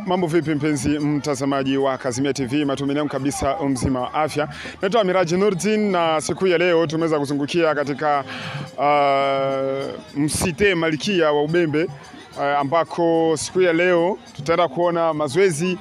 Mambo vipi mpenzi mtazamaji wa Kazimia TV, matumaini yangu kabisa mzima wa afya. Naitwa Miraji Nurdin na siku ya leo tumeweza kuzungukia katika msite Malkia wa Ubembe ambako siku ya leo tutaenda kuona mazoezi.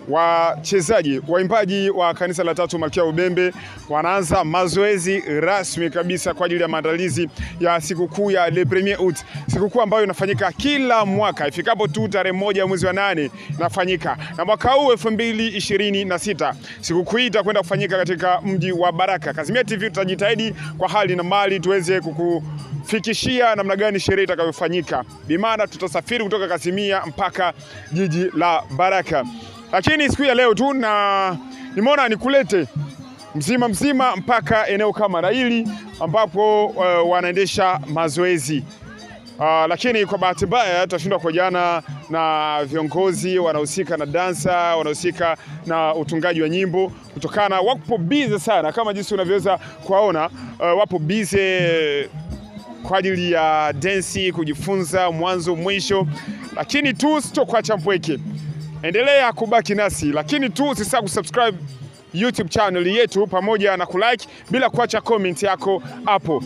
Wachezaji waimbaji wa kanisa la Tatu Malkia wa Ubembe wanaanza mazoezi rasmi kabisa kwa ajili ya maandalizi ya sikukuu ya Le Premier Août, sikukuu ambayo inafanyika kila mwaka ifikapo tu tarehe 1 mwezi wa 8 inafanyika, na mwaka huu 2026 sikukuu hii itakwenda kufanyika katika mji wa Baraka. Kazimia TV tutajitahidi kwa hali na mali tuweze kukufikishia namna gani sherehe itakayofanyika. Bimaana tutasafiri kutoka Kazimia mpaka jiji la Baraka. Lakini siku ya leo tu na nimeona nikulete mzima mpaka eneo kama na hili ambapo wanaendesha mazoezi. Lakini kwa bahati mbaya tutashindwa kujana na viongozi wanahusika na dansa, wanahusika na utungaji wa nyimbo kutokana wapo busy sana, kama jinsi unavyoweza kuwaona wapo busy kwa ajili ya dance, kujifunza mwanzo mwisho. Lakini tu sitokuacha mpweke. Endelea kubaki nasi, lakini tu usisahau kusubscribe YouTube channel yetu pamoja na kulike bila kuacha comment yako hapo.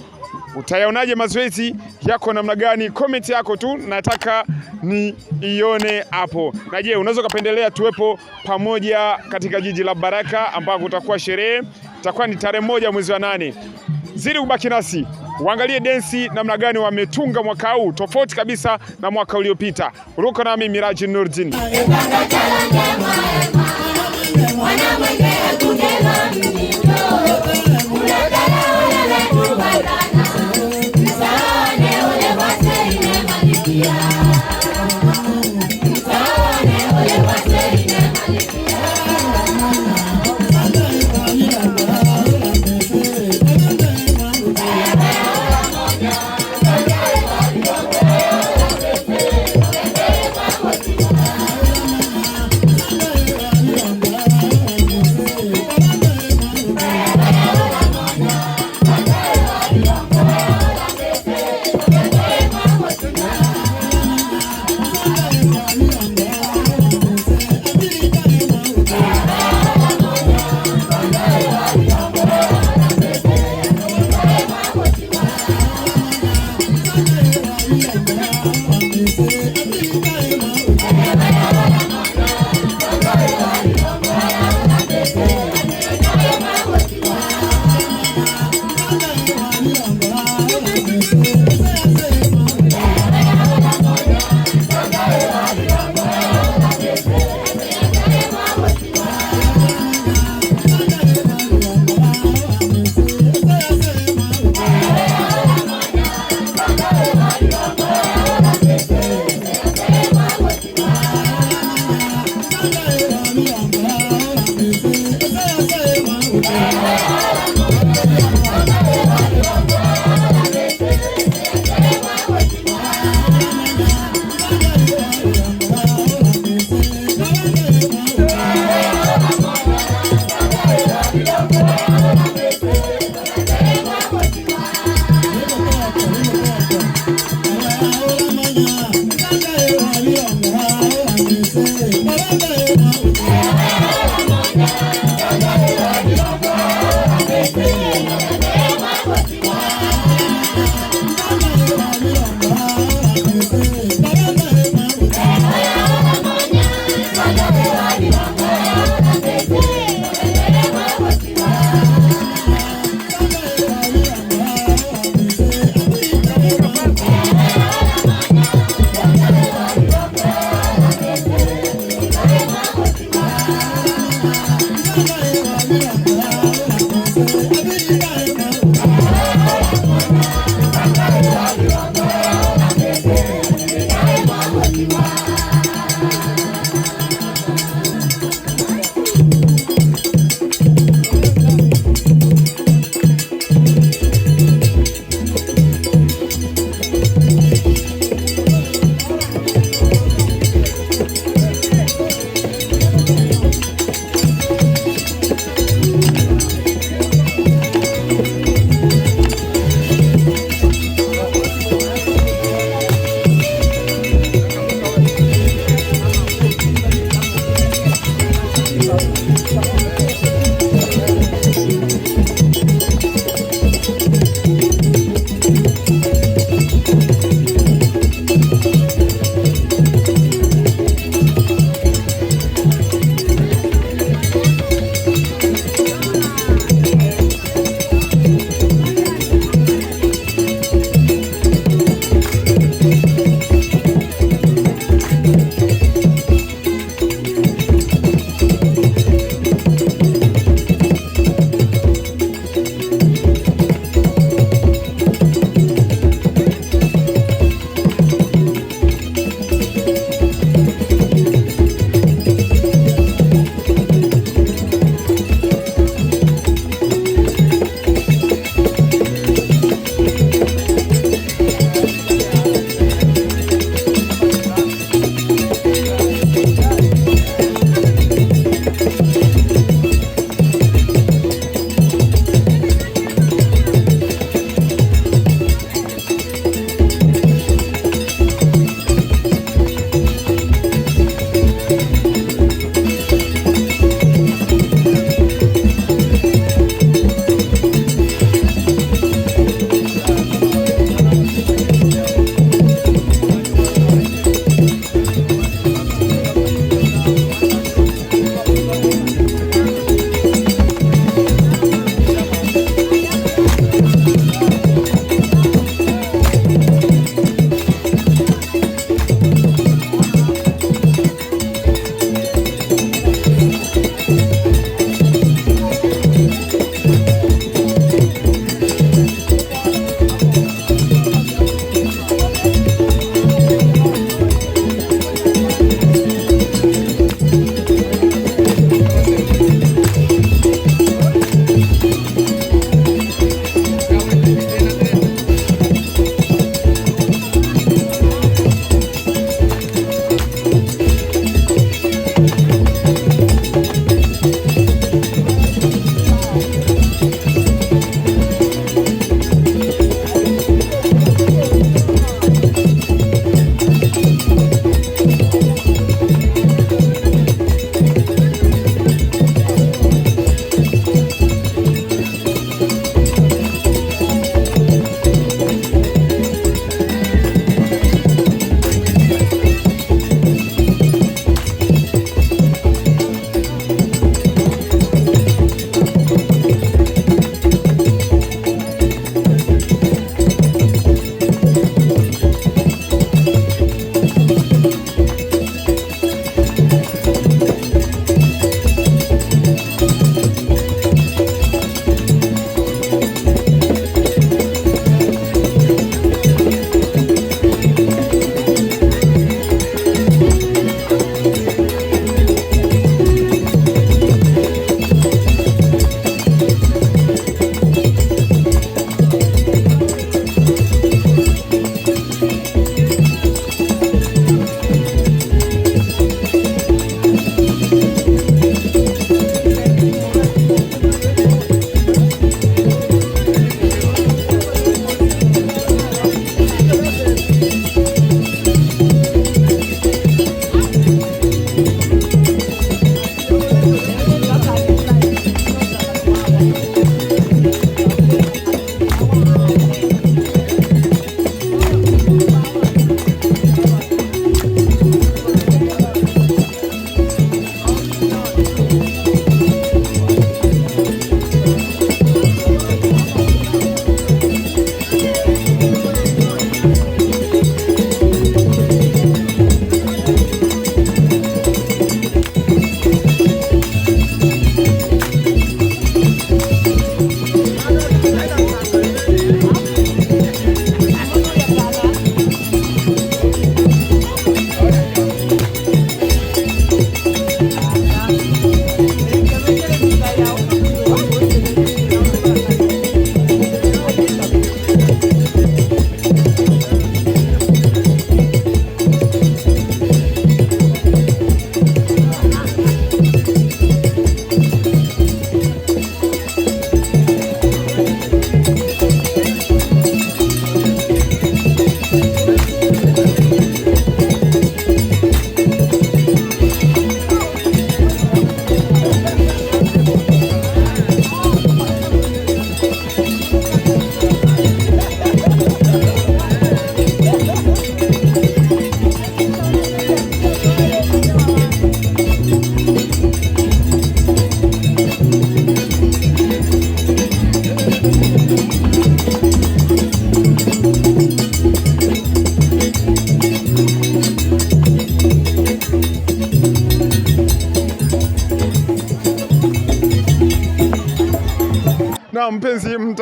Utayaonaje mazoezi yako namna gani? Comment yako tu nataka niione hapo. Na je, unaweza kupendelea tuwepo pamoja katika jiji la Baraka ambako kutakuwa sherehe, itakuwa ni tarehe 1 mwezi wa 8. Zidi kubaki nasi. Uangalie densi namna gani wametunga mwaka huu tofauti kabisa na mwaka uliopita. Uruko nami Miraji Nurdin.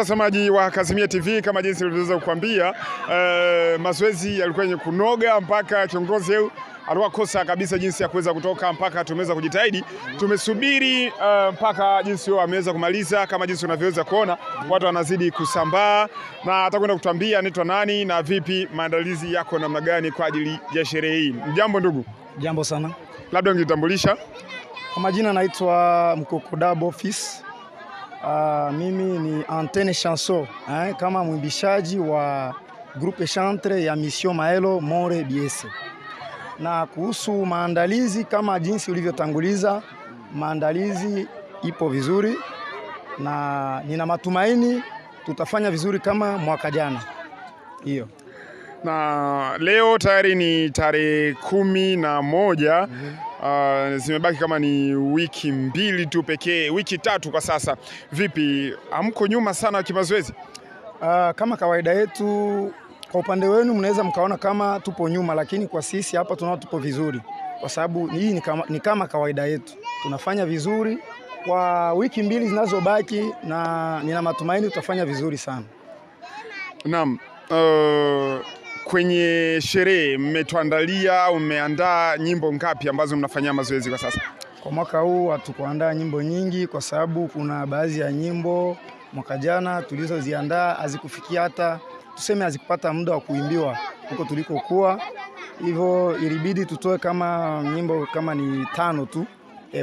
mtazamaji wa Kazimia TV, kama jinsi nilivyoweza kukuambia, mazoezi yalikuwa yenye kunoga mpaka kiongozi alikuwa kosa kabisa jinsi ya kuweza kutoka mpaka tumeweza kujitahidi. Tumesubiri mpaka jinsi wao ameweza kumaliza. Kama jinsi unavyoweza kuona watu wanazidi kusambaa, na atakwenda kutuambia anaitwa nani na vipi maandalizi yako namna gani kwa ajili ya sherehe hii. Jambo ndugu. Jambo sana. Labda ungejitambulisha. Kwa majina naitwa Mkokodabo Office. Mimi ni Antenne Chanson, kama mwimbishaji wa groupe chantre ya Mission Maelo More Biese. Na kuhusu maandalizi, kama jinsi ulivyotanguliza, maandalizi ipo vizuri na nina matumaini tutafanya vizuri kama mwaka jana. Hiyo. Na leo tayari ni tarehe 11. Zimebaki kama ni wiki mbili tu pekee, wiki 3 kwa sasa. Vipi, hamko nyuma sana kimazoezi? Kama kawaida yetu, kwa upande wenu mnaweza mkaona kama tupo nyuma, lakini kwa sisi hapa tunaona tupo vizuri, kwa sababu hii ni kama kawaida yetu. Tunafanya vizuri kwa wiki mbili zinazobaki, na nina matumaini tutafanya vizuri sana. Naam. Kwenye sherehe mmetuandalia au mmeandaa nyimbo ngapi ambazo mnafanyia mazoezi kwa sasa? Kwa mwaka huu hatukuandaa nyimbo nyingi, kwa sababu kuna baadhi ya nyimbo mwaka jana tulizoziandaa hazikufikia, hata tuseme hazikupata muda wa kuimbiwa huko tulikokuwa. Hivyo ilibidi tutoe kama nyimbo kama ni 5 tu,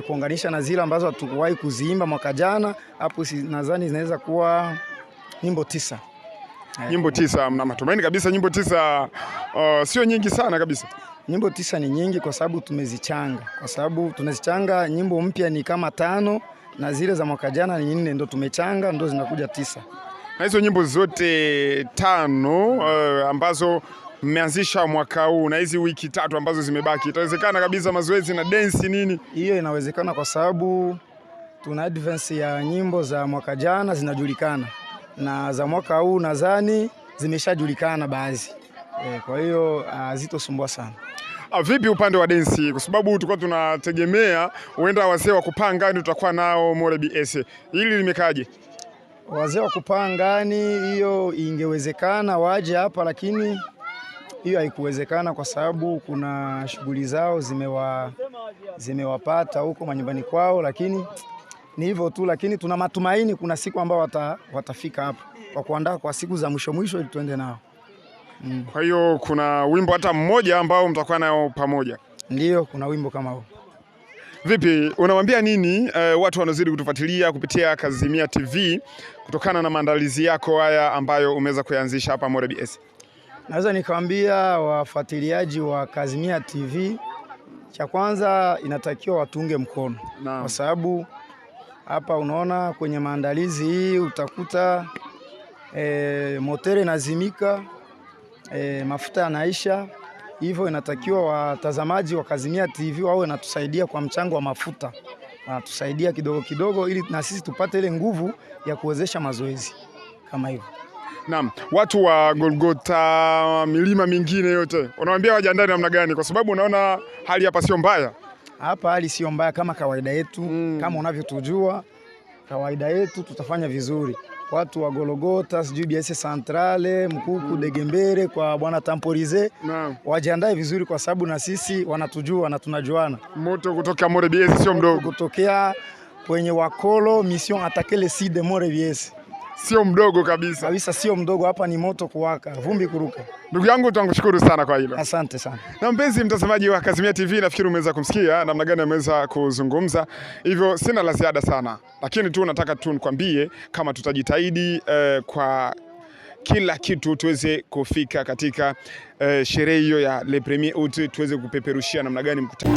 kuunganisha na zile ambazo hatukuwahi kuziimba mwaka jana. Hapo nadhani zinaweza kuwa nyimbo 9. Nyimbo 9, mna matumaini kabisa nyimbo 9 sio nyingi sana kabisa? Nyimbo 9 ni nyingi kwa sababu tumezichanga. Kwa sababu tunazichanga, nyimbo mpya ni kama 5 na zile za mwaka jana ni 4, ndo tumechanga, ndo zinakuja 9. Na hizo nyimbo zote 5 ambazo mmeanzisha mwaka huu na hizi wiki 3 ambazo zimebaki, itawezekana kabisa mazoezi na dance nini? Hiyo inawezekana kwa sababu tuna advance ya nyimbo za mwaka jana zinajulikana, na za mwaka huu nadhani zimeshajulikana baadhi. Kwa hiyo zitosumbua sana. Vipi upande wa dance? Kwa sababu tulikuwa tunategemea huenda wazee wa kupanga ngani tutakuwa nao More BS. Hili limekaje? Wazee wa kupanga ngani hiyo ingewezekana waje hapa, lakini hiyo haikuwezekana kwa sababu kuna shughuli zao zimewapata huko manyumbani kwao, lakini ni hivyo tu. Lakini tuna matumaini kuna siku ambao watafika hapa kwa kuandaa kwa siku za mwisho ili tuende nao. Kwa hiyo kuna wimbo hata mmoja ambao mtakuwa nao pamoja? Ndio, kuna wimbo kama huo. Vipi, unamwambia nini watu wanazidi kutufuatilia kupitia Kazimia TV kutokana na maandalizi yako haya ambayo umeweza kuanzisha hapa More BS? Naweza nikamwambia wafuatiliaji wa Kazimia TV, cha kwanza inatakiwa watunge mkono. Kwa sababu hapa unaona kwenye maandalizi hii utakuta motori inazimika, mafuta yanaisha. Hivyo inatakiwa watazamaji wa Kazimia TV wawe natusaidia kwa mchango wa mafuta, wanatusaidia kidogo kidogo ili na sisi tupate ile nguvu ya kuwezesha mazoezi kama hivyo. Naam, watu wa Golgotha, milima mingine yote, unawaambia wajiandae namna gani? Kwa sababu unaona hali hapa sio mbaya. Hapa hali sio mbaya kama kawaida yetu. Kama unavyotujua kawaida yetu tutafanya vizuri. Watu wa Golgotha, sijui Biese Centrale, Mkuku, Degembere kwa bwana Tamporize, wajiandae vizuri kwa sababu na sisi wanatujua na tunajuana. Moto kutoka More BS sio mdogo. Kutokea kwenye Wakolo Mission Attaquer le site de More BS. Sio mdogo kabisa. Kabisa sio mdogo, hapa ni moto kuwaka, vumbi kuruka. Ndugu yangu tunakushukuru sana kwa hilo. Asante sana. Na mpenzi mtazamaji wa Kazimia TV, nafikiri umeweza kumsikia namna gani ameweza kuzungumza. Hivyo sina la ziada sana. Lakini tu nataka tu nikwambie kama tutajitahidi kwa kila kitu tuweze kufika katika sherehe hiyo ya Le Premier Août, tuweze kupeperushia namna gani mkutano.